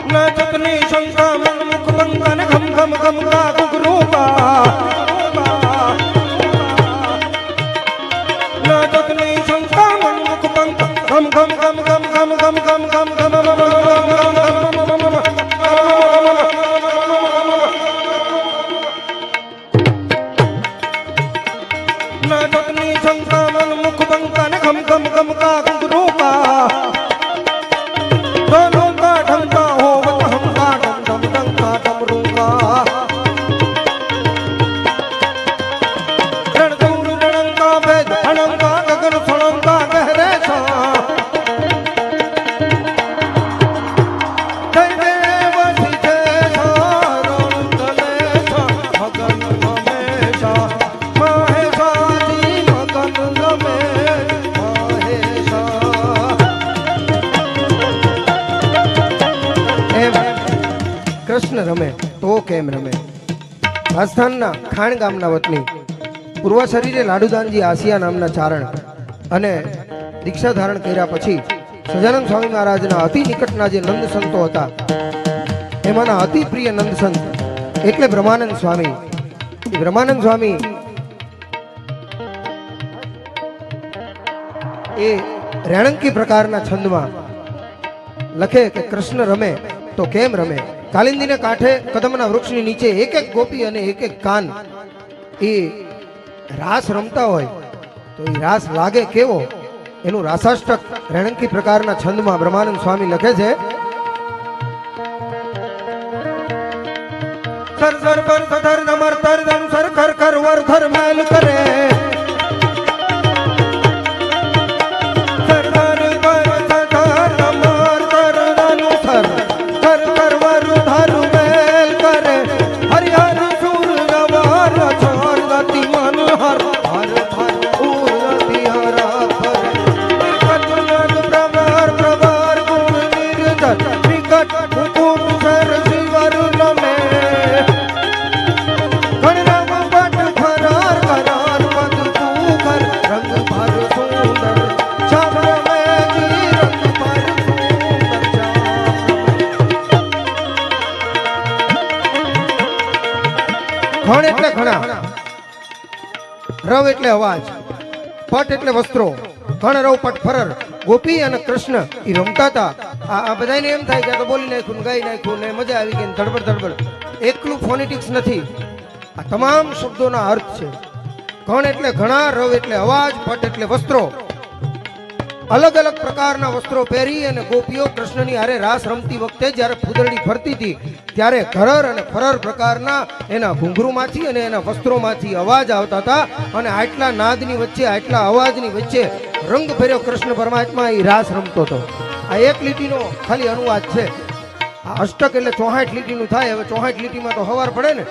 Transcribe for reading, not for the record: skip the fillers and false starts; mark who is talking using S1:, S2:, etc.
S1: चतनी शंका मन मुख बंकन घम घम घम का कुकरूपा न चतनी शंका मन मुख बंकन घम घम घम घम घम घम घम घम न चतनी शंका मन मुख बंकन घम घम घम का कुकरूपा दोनों का ढंका हो हमका डम डम डंका डमरूंगा रणदूर रणंका वेद हणंका गगन सणंका गहरे सा जय देव सिद्धे सारण तले सा मगन हमेशा महेशा जी मगन रमे महेशा कृष्ण रमे तो केम रमे રાજસ્થાનના ખાણ ગામના વતની પૂર્વ શરીરે લાડુદાનજી આસિયા નામના ચારણ અને દીક્ષા ધારણ કર્યા પછી સજાનંદ સ્વામી મહારાજના અતિ નિકટના જે નંદ સંતો હતા એમાંના અતિ પ્રિય નંદ સંત એટલે બ્રહ્માનંદ સ્વામી. બ્રહ્માનંદ સ્વામી એ રેણંકી પ્રકારના છંદમાં લખે કે કૃષ્ણ રમે તો કેમ રમે. કાલિંદીને કાંઠે કદમના વૃક્ષની નીચે એક એક ગોપી અને એક એક કાન એ રાસ રમતા હોય તો એ રાસ લાગે કેવો એનું રાસાષ્ટક રેણંકી પ્રકારના છંદમાં બ્રહ્માનંદ સ્વામી લખે છે. સર સર પર સધર નમર તર ધન સર ખર ખર વર ધર મેલ કરે ઘણ એટલે ઘણા, રવ એટલે અવાજ, પટ એટલે વસ્ત્રો, ઘણ રવ પટ ફરર. ગોપી અને કૃષ્ણ એ રમતા હતા. આ બધાને એમ થાય કે તો બોલી નાખ્યું ગાઈ નાખ્યું ને મજા આવી ગઈ ધડબડ ધડબડ. એકલું ફોનેટિક્સ નથી, આ તમામ શબ્દોના અર્થ છે. ઘણ એટલે ઘણા, રવ એટલે અવાજ, પટ એટલે વસ્ત્રો. અલગ અલગ પ્રકારના વસ્ત્રો પહેરી અને ગોપીઓ કૃષ્ણની હારે રાસ રમતી વખતે જ્યારે ફૂદરડી ફરતી હતી ત્યારે ઘરર અને ફરર પ્રકારના એના ઘૂંઘરૂમાંથી અને એના વસ્ત્રોમાંથી અવાજ આવતા હતા. અને આટલા નાદની વચ્ચે આટલા અવાજની વચ્ચે રંગ ભર્યો કૃષ્ણ પરમાત્મા એ રાસ રમતો હતો. આ એક લીટીનો ખાલી અનુવાદ છે. આ અષ્ટક એટલે 64 લીટીનું થાય. હવે 64 લીટીમાં તો હવાર પડે ને